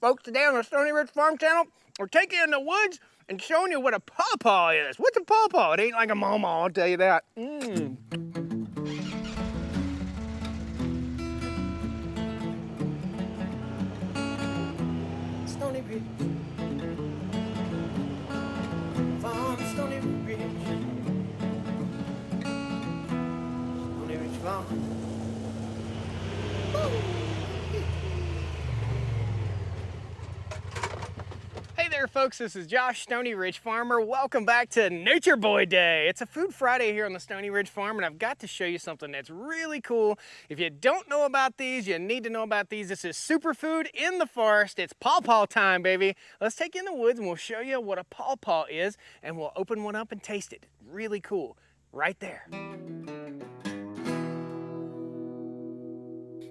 Folks, today on the Stoney Ridge Farm Channel, we're taking you in the woods and showing you what a pawpaw is. What's a pawpaw? It ain't like a mawmaw, I'll tell you that. Stoney Ridge Farm, Stoney Ridge. Stoney Ridge Farm. Hey there folks, this is Josh, Stoney Ridge Farmer. Welcome back to Nature Boy Day. It's a Food Friday here on the Stoney Ridge Farm, and I've got to show you something that's really cool. If you don't know about these, you need to know about these. This is superfood in the forest. It's pawpaw time, baby. Let's take you in the woods and we'll show you what a pawpaw is, and we'll open one up and taste it. Really cool, right there.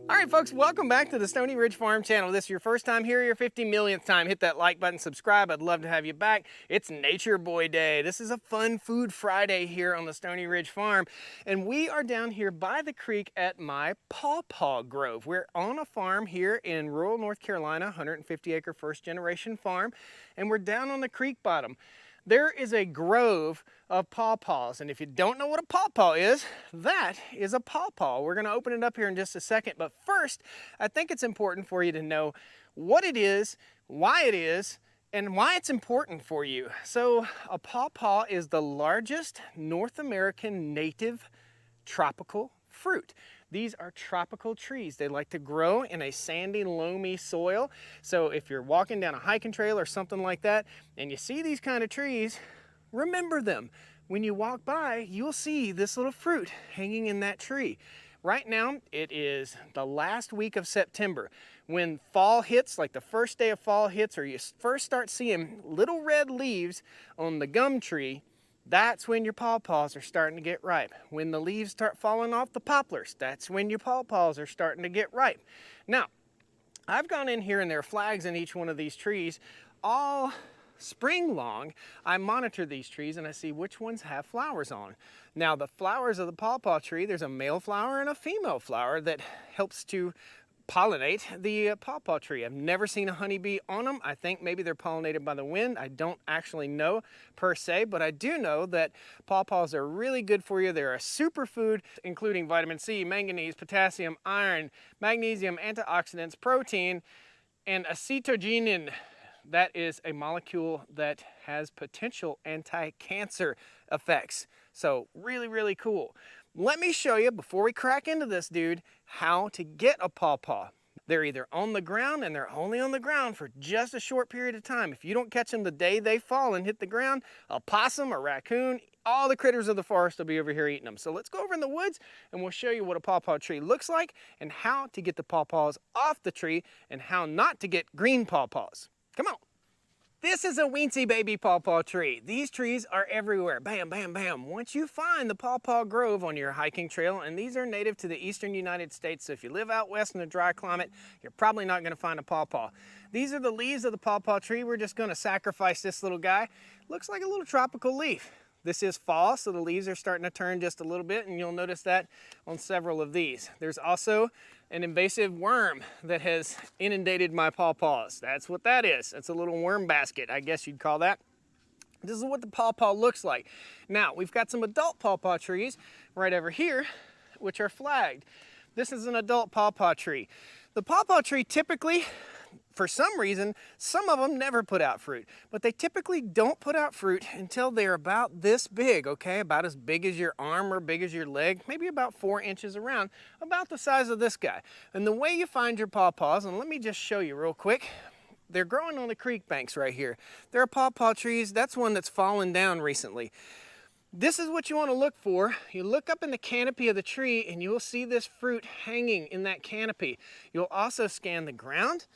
All right, folks, welcome back to the Stoney Ridge Farm Channel. This is your first time here, your 50 millionth time. Hit that like button, subscribe. I'd love to have you back. It's Nature Boy Day. This is a fun Food Friday here on the Stoney Ridge Farm. And we are down here by the creek at my Pawpaw Grove. We're on a farm here in rural North Carolina, 150-acre first-generation farm, and we're down on the creek bottom. There is a grove of pawpaws, and if you don't know what a pawpaw is, that is a pawpaw. We're gonna open it up here in just a second, but first, I think it's important for you to know what it is, and why it's important for you. So a pawpaw is the largest North American native tropical fruit. These are tropical trees. They like to grow in a sandy, loamy soil. So if you're walking down a hiking trail or something like that, and you see these kind of trees, remember them. When you walk by, you'll see this little fruit hanging in that tree. Right now, it is the last week of September. When fall hits, like the first day of fall hits, or you first start seeing little red leaves on the gum tree, that's when your pawpaws are starting to get ripe. When the leaves start falling off the poplars, that's when your pawpaws are starting to get ripe. Now, I've gone in here and there are flags in each one of these trees. All spring long, I monitor these trees and I see which ones have flowers on. Now, the flowers of the pawpaw tree, there's a male flower and a female flower that helps to pollinate the pawpaw tree. I've never seen a honeybee on them. I think maybe they're pollinated by the wind. I don't actually know per se, but I do know that pawpaws are really good for you. They're a superfood, including vitamin C, manganese, potassium, iron, magnesium, antioxidants, protein, and acetogenin. That is a molecule that has potential anti-cancer effects. So really, really cool. Let me show you, before we crack into this, dude, how to get a pawpaw. They're either on the ground, and they're only on the ground for just a short period of time. If you don't catch them the day they fall and hit the ground, a possum, a raccoon, all the critters of the forest will be over here eating them. So let's go over in the woods and we'll show you what a pawpaw tree looks like and how to get the pawpaws off the tree and how not to get green pawpaws. Come on. This is a weensy baby pawpaw tree. These trees are everywhere. Bam, bam, bam. Once you find the Pawpaw Grove on your hiking trail, and these are native to the eastern United States, so if you live out west in a dry climate, you're probably not gonna find a pawpaw. These are the leaves of the pawpaw tree. We're just gonna sacrifice this little guy. Looks like a little tropical leaf. This is fall, so the leaves are starting to turn just a little bit, and you'll notice that on several of these. There's also an invasive worm that has inundated my pawpaws. That's what that is. It's a little worm basket, I guess you'd call that. This is what the pawpaw looks like. Now, we've got some adult pawpaw trees right over here, which are flagged. This is an adult pawpaw tree. The pawpaw tree typically, for some reason, some of them never put out fruit, but they typically don't put out fruit until they're about this big, okay? About as big as your arm or big as your leg, maybe about 4 inches around, about the size of this guy. And the way you find your pawpaws, and let me just show you real quick, they're growing on the creek banks right here. There are pawpaw trees. That's one that's fallen down recently. This is what you want to look for. You look up in the canopy of the tree and you will see this fruit hanging in that canopy. You'll also scan the ground,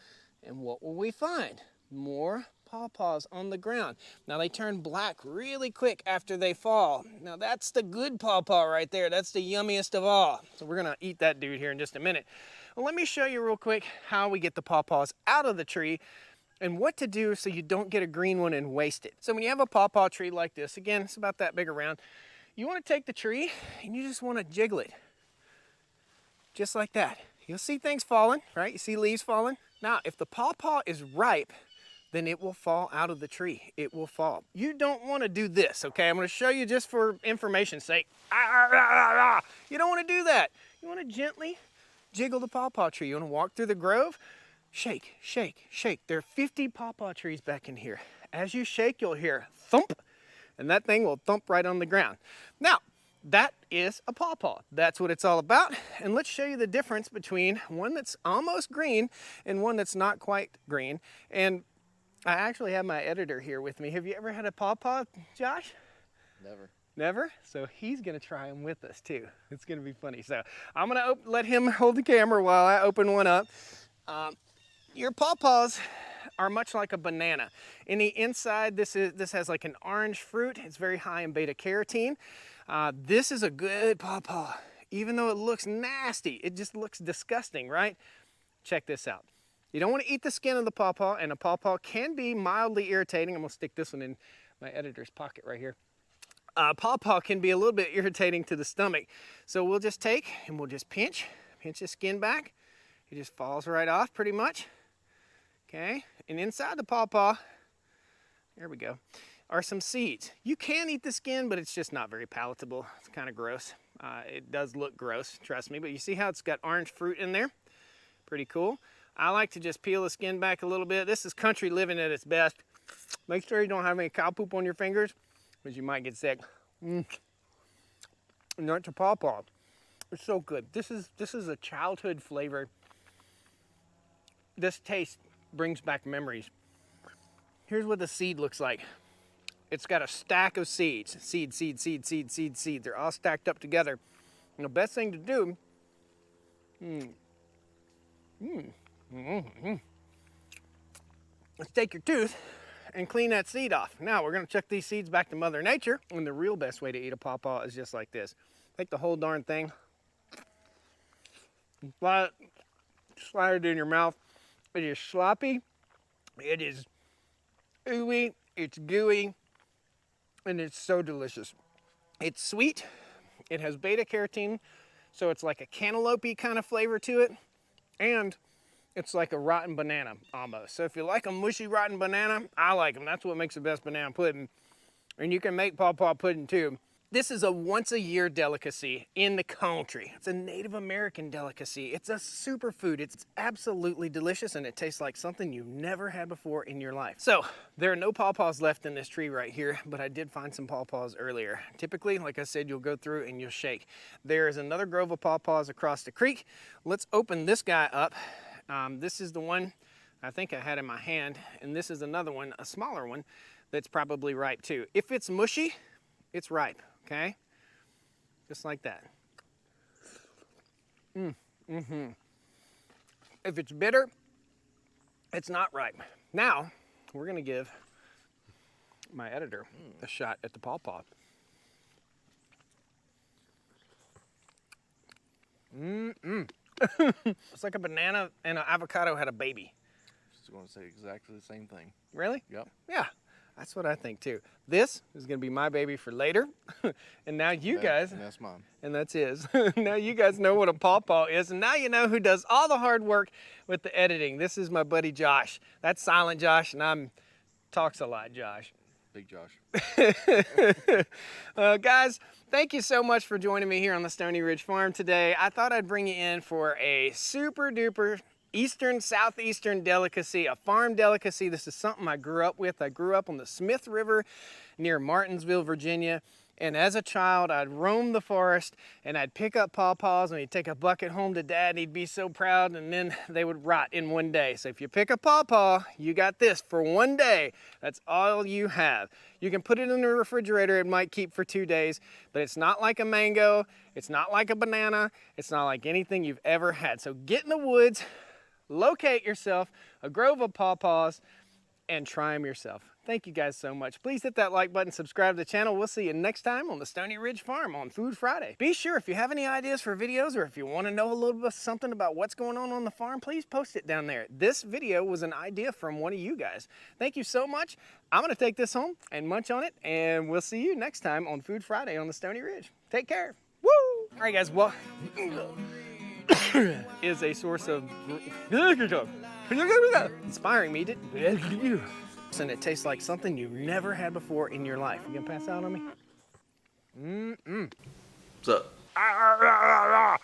and what will we find? More pawpaws on the ground. Now they turn black really quick after they fall. Now that's the good pawpaw right there. That's the yummiest of all. So we're gonna eat that dude here in just a minute. Well, let me show you real quick how we get the pawpaws out of the tree and what to do so you don't get a green one and waste it. So when you have a pawpaw tree like this, again, it's about that big around, you want to take the tree and you just want to jiggle it. Just like that. You'll see things falling, right? You see leaves falling? Now, if the pawpaw is ripe, then it will fall out of the tree. It will fall. You don't want to do this, okay? I'm going to show you just for information's sake. You don't want to do that. You want to gently jiggle the pawpaw tree. You want to walk through the grove, shake, shake, shake. There are 50 pawpaw trees back in here. As you shake, you'll hear thump, and that thing will thump right on the ground. Now, that is a pawpaw. That's what it's all about. And let's show you the difference between one that's almost green and one that's not quite green. And I actually have my editor here with me. Have you ever had a pawpaw, Josh? Never. Never? So he's gonna try them with us too. It's gonna be funny. So I'm gonna let him hold the camera while I open one up. Your pawpaws are much like a banana. In the inside, this has like an orange fruit. It's very high in beta carotene. This is a good pawpaw. Even though it looks nasty, it just looks disgusting, right? Check this out. You don't want to eat the skin of the pawpaw, and a pawpaw can be mildly irritating. I'm gonna stick this one in my editor's pocket right here. Pawpaw can be a little bit irritating to the stomach. So we'll just take and we'll just pinch the skin back. It just falls right off pretty much. Okay, and inside the pawpaw, there we go, are some seeds. You can eat the skin, but it's just not very palatable. It's kind of gross. It does look gross, trust me, but you see how it's got orange fruit in there? Pretty cool. I like to just peel the skin back a little bit. This is country living at its best. Make sure you don't have any cow poop on your fingers, because you might get sick. And that's a pawpaw. It's so good. This is a childhood flavor. This taste brings back memories. Here's what the seed looks like. It's got a stack of seeds. Seed, seed, seed, seed, seed, seed. They're all stacked up together. And the best thing to do, let's take your tooth and clean that seed off. Now we're gonna chuck these seeds back to Mother Nature, and the real best way to eat a pawpaw is just like this. Take the whole darn thing, slide it in your mouth. It is sloppy, it is ooey, it's gooey, and it's so delicious. It's sweet, it has beta carotene, so it's like a cantaloupe-y kind of flavor to it, and it's like a rotten banana almost. So if you like a mushy rotten banana, I like them. That's what makes the best banana pudding. And you can make pawpaw pudding too. This is a once-a-year delicacy in the country. It's a Native American delicacy. It's a superfood. It's absolutely delicious, and it tastes like something you've never had before in your life. So there are no pawpaws left in this tree right here, but I did find some pawpaws earlier. Typically, like I said, you'll go through and you'll shake. There is another grove of pawpaws across the creek. Let's open this guy up. This is the one I think I had in my hand, and this is another one, a smaller one, that's probably ripe too. If it's mushy, it's ripe, okay? Just like that. If it's bitter, it's not ripe. Now, we're gonna give my editor a shot at the pawpaw. It's like a banana and an avocado had a baby. Just going to say exactly the same thing. Really? Yep. Yeah, that's what I think too. This is going to be my baby for later. And now you guys. And that's mine. And that's his. Now you guys know what a pawpaw is. And now you know who does all the hard work with the editing. This is my buddy Josh. That's Silent Josh, and I'm Talks a Lot Josh. Big Josh. Guys, thank you so much for joining me here on the Stoney Ridge Farm today. I thought I'd bring you in for a super duper eastern, southeastern delicacy, a farm delicacy. This is something I grew up with. I grew up on the Smith River near Martinsville, Virginia. And as a child, I'd roam the forest and I'd pick up pawpaws and he'd take a bucket home to Dad and he'd be so proud, and then they would rot in one day. So if you pick a pawpaw, you got this for one day. That's all you have. You can put it in the refrigerator. It might keep for 2 days, but it's not like a mango. It's not like a banana. It's not like anything you've ever had. So get in the woods, locate yourself a grove of pawpaws, and try them yourself. Thank you guys so much. Please hit that like button, subscribe to the channel. We'll see you next time on the Stoney Ridge Farm on Food Friday. Be sure, if you have any ideas for videos, or if you want to know a little bit something about what's going on the farm, please post it down there. This video was an idea from one of you guys. Thank you so much. I'm going to take this home and munch on it, and we'll see you next time on Food Friday on the Stoney Ridge. Take care. Woo! All right, guys. Well, is a source of Inspiring me to. And it tastes like something you've never had before in your life. You gonna pass out on me? What's up?